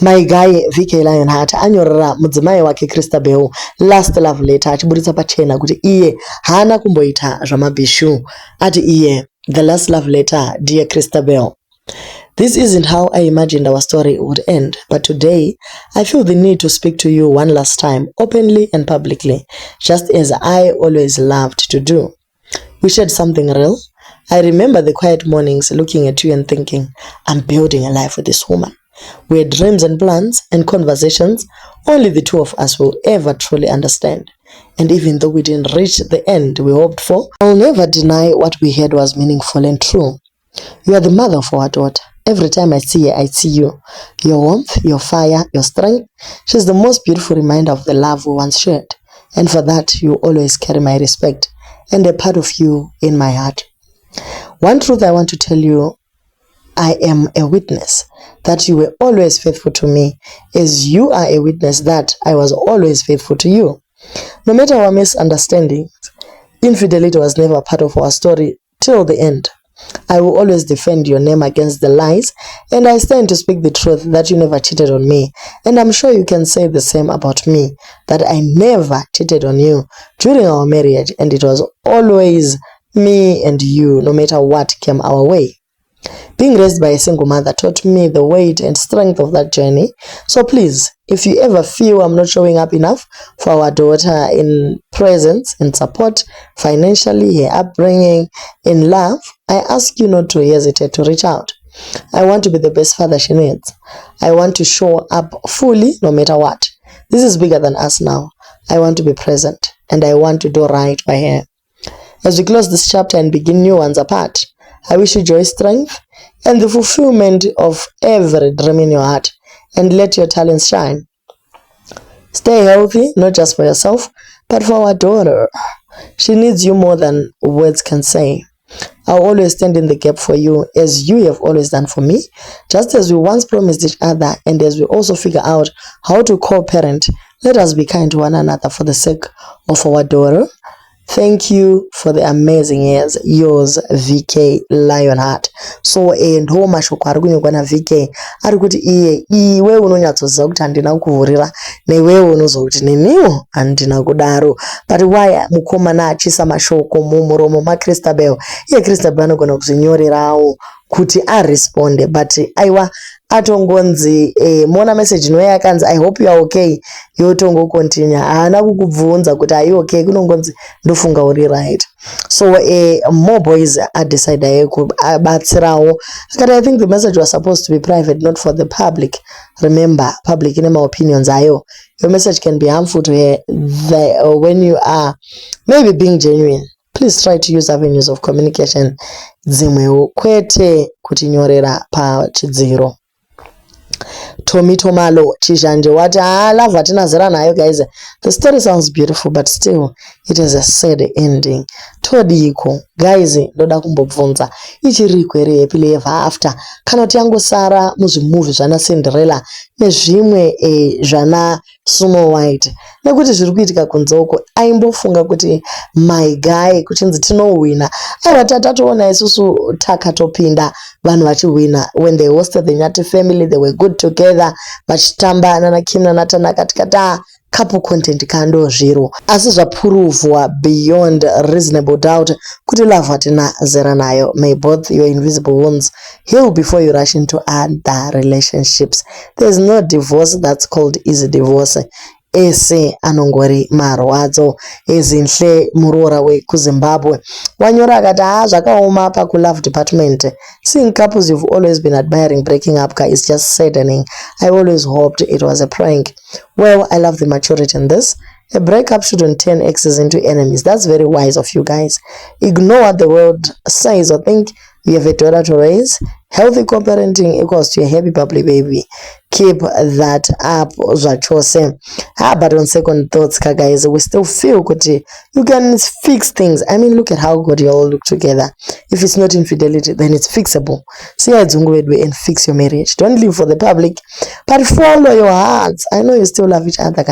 My guy VK Lionheart anyorera mudzimai wake Christabel last love letter achiburitsa pachena kuti iye haana kumboita zvamabhishu. Ati iye, the last love letter, dear Christabel. This isn't how I imagined our story would end, but today I feel the need to speak to you one last time, openly and publicly, just as I always loved to do. We shared something real. I remember the quiet mornings looking at you and thinking, I'm building a life with this woman. We had dreams and plans and conversations only the two of us will ever truly understand. And even though we didn't reach the end we hoped for, I'll never deny what we had was meaningful and true. You are the mother of our daughter. Every time I see her, I see you. Your warmth, your fire, your strength. She's the most beautiful reminder of the love we once shared. And for that, you always carry my respect and a part of you in my heart. One truth I want to tell you, I am a witness that you were always faithful to me, as you are a witness that I was always faithful to you. No matter our misunderstandings, infidelity was never part of our story till the end. I will always defend your name against the lies, and I stand to speak the truth that you never cheated on me. And I'm sure you can say the same about me, that I never cheated on you during our marriage, and it was always me and you, no matter what came our way. Being raised by a single mother taught me the weight and strength of that journey. So please, if you ever feel I'm not showing up enough for our daughter in presence, in support, financially, her upbringing, in love, I ask you not to hesitate to reach out. I want to be the best father she needs. I want to show up fully no matter what. This is bigger than us now. I want to be present and I want to do right by her. As we close this chapter and begin new ones apart, I wish you joy, strength, and the fulfillment of every dream in your heart, and let your talents shine. Stay healthy, not just for yourself, but for our daughter. She needs you more than words can say. I'll always stand in the gap for you, as you have always done for me, just as we once promised each other, and as we also figure out how to co-parent. Let us be kind to one another for the sake of our daughter. Thank you for the amazing years. Yours, VK Lionheart. So ndo mashoko ari kunyogwa na VK ari kuti iwe unonyatsoziva kuti handina kukuvhurira newewo unozoti neniwo handina kudaro. But why mukomana achisa mashoko mumuromo maChristabel? Iye Christabel anogona kuzvinyorerawo kuti aresponde, but aiwa atongonzi mona message noya akanzi I hope you are okay, yotongo continue. Haana kukubvunza kuti are you okay, kunongonzi ndofunga uri right. So more boys decide kubatsirawo. I think the message was supposed to be private, not for the public. Remember, public ine ma opinions ayo. Your message can be harmful to her when you are maybe being genuine. Please try to use avenues of communication dzimwewo kwete kutinyorera pachidziro. Tommy Tomalo Chijanje wati love atina zera nayo guys. The story sounds beautiful but still it has a sad ending. Todiko guys ndoda kumbobvunza ichiriko ere happily ever after kana kuti yangosara muzvimovie zvana Cinderella nezvimwe zvana Snow White, nekuti zviri kuitika kunzoko aimbofunga kuti my guy kuchinzi tinowina. Aiwa tatatoona isusu takatopinda vanhu vachiwina. When they hosted the Nyati family, they were good together, vachitamba nana Kim nana Tanaka tikata couple content kando zviro, asi zvapuruvwa beyond reasonable doubt kuti love hatina zera nayo. May both your invisible wounds heal before you rush into other relationships. There's no divorce that's called easy divorce. Ese anongori marwadzo ezinhle murora wekuZimbabwe wanyora akati zvakaoma pa ku love department. Seeing couples you've always been admiring breaking up is just saddening. I always hoped it was a prank. Well, I love the maturity in this. A breakup shouldn't turn exes into enemies. That's very wise of you guys. Ignore what the world says or think. You have a daughter to raise. Healthy co-parenting equals to a happy bubbly baby. Keep that up, zvachose. But on second thoughts, guys, we still feel kuti you can fix things. I mean, look at how good you all look together. If it's not infidelity, then it's fixable. See and fix your marriage. Don't live for the public, but follow your hearts. I know you still love each other.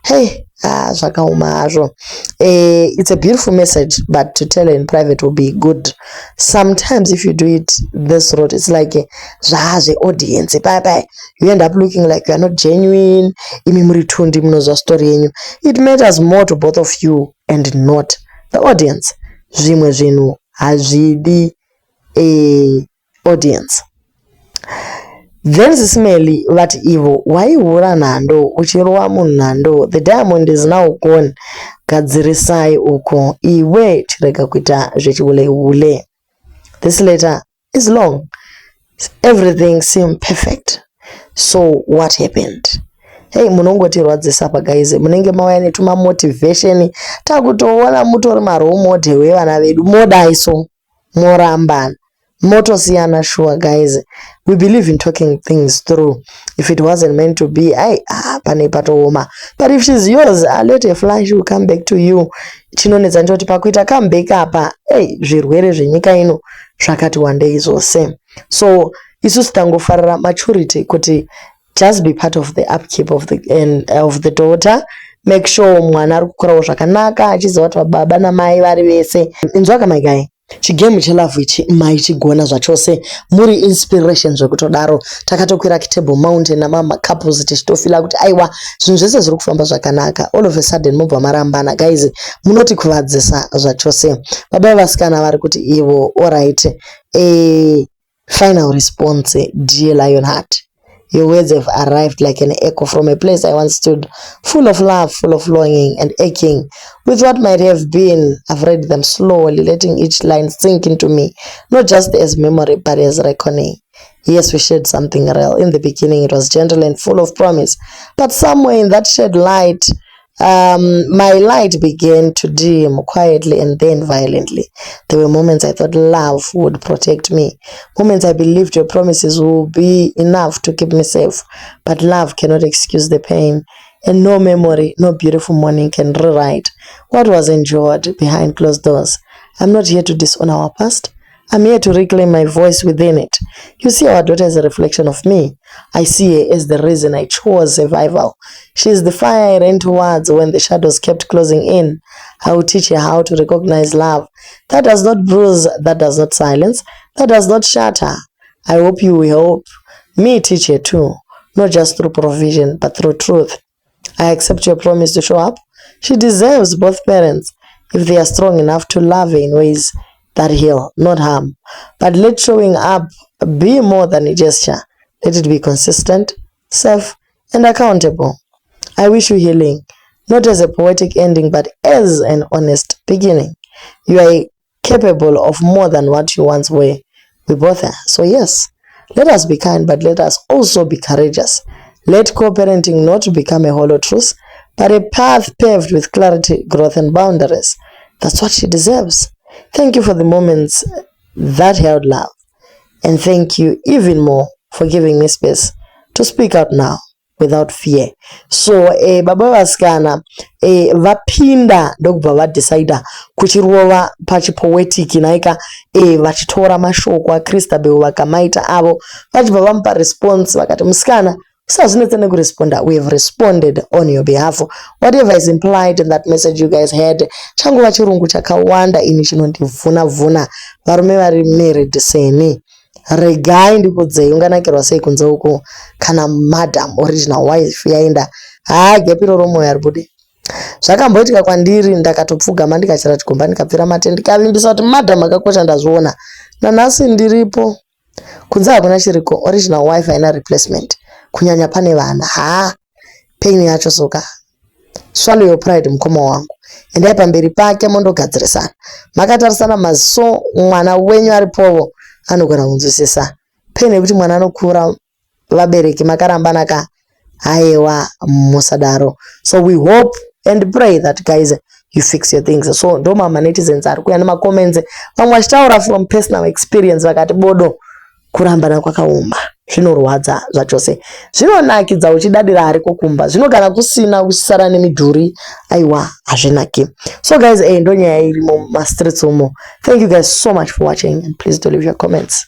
Hey, zvakaoma hazvo. It's a beautiful message, but to tell in private will be good. Sometimes if you do it this road, it's like the audience, you end up looking like you are not genuine. It matters more to both of you and not the audience. Zvimwe zvinhu hazvidi audience. Then Sisimeli vati ivo waihura nhando uchirova munhu nhando, the diamond is now gone, gadzirisai uko iwe chirega kuita zvechiule. This letter is long. Everything seemed perfect. So what happened? Hey, munongotirwadzisa pa guys, munenge mauya netuma motivation takutoona mutori marole model wevana vedu, modaiso morambana motosiyana. Sure guys, we believe in talking things through. If it wasn't meant to be, pane patooma. But if she's yours, let her fly, she will come back to you. Chinonetsa ndoti pakuita comeback apa, zvirwere zvenyika ino zvakati wandei zvose. So isusu tangofarira maturity kuti just be part of the upkeep of the daughter. Make sure mwana ari kukurawo zvakanaka, achiziva kuti baba namai vari vese. Inzwaka my guy, chigemu chelove ichi maichigona zvachose muri inspiration zvekutodaro. Takatokwira Table Mountain namama couples tichitofila kuti aiwa zvinhu zvese zviri kufamba zvakanaka. All of a sudden mobva marambana guys, munoti kuvadzisa zvachose. Baba vasikana vari kuti ivo alright. Final response, dear Lionheart. Your words have arrived like an echo from a place I once stood, full of love, full of longing and aching with what might have been. I've read them slowly, letting each line sink into me, not just as memory, but as reckoning. Yes, we shared something real. In the beginning, it was gentle and full of promise. But somewhere in that shed light, my light began to dim quietly and then violently. There were moments I thought love would protect me, moments I believed your promises would be enough to keep me safe. But love cannot excuse the pain, and no memory, no beautiful morning can rewrite what was endured behind closed doors. I'm not here to disown our past. I'm here to reclaim my voice within it. You see our daughter as a reflection of me. I see her as the reason I chose survival. She is the fire I ran towards when the shadows kept closing in. I will teach her how to recognize love. That does not bruise, that does not silence, that does not shatter. I hope you will help me teach her too, not just through provision, but through truth. I accept your promise to show up. She deserves both parents if they are strong enough to love her in ways that heal, not harm. But let showing up be more than a gesture. Let it be consistent, safe, and accountable. I wish you healing, not as a poetic ending, but as an honest beginning. You are capable of more than what you once were. We both are. So yes, let us be kind, but let us also be courageous. Let co-parenting not become a hollow truth, but a path paved with clarity, growth, and boundaries. That's what she deserves. Thank you for the moments that held love. And thank you even more for giving me space to speak out now without fear. So baba vasikana vapinda ndokubva vadecida kuchirova pachipoetic naika vachitora mashoko aChristabel vakamaita avo vachibva vamupa response vakati musikana usazvinetse nekuresponda. We have responded on your behalf. Whatever is implied in that message you guys had, changova chirungu chakawanda ini chinondivhuna varume vari married seni. Regai ndikudzei unganakirwa sei kunze uko kana madam original wife yaenda gepiro romoyo aribude. Zvakamboitika kwandiri ndakatopfugama ndikachira chikomba ndikapfira mate ndikavimbisa kuti madam akakosha ndazviona nanhasi ndiripo kunze hakuna chiriko. Original wife haina replacement kunyanya pane vana pain yacho. Soka swallow your pride mukoma wangu, endai pamberi pake mondogadzirisana, makatarisana maziso mwana wenyu aripovo anogona kunzwisisa. Pain yekuti mwana anokura vabereki makarambana haiwa musadaro. So we hope and pray that guys you fix your things. So ndo mama netizens ari kuya nema comments vamwe vachitaura from personal experience vakati bodo kurambana kwakaoma zvinorwadza zvachose, zvinonakidza uchidadira ariko kumba, zvinogara kusina usara nemidhuri aiwa hazvinaki. So guys ndo nyaya iri muma streets umo. Thank you guys so much for watching and please do leave your comments.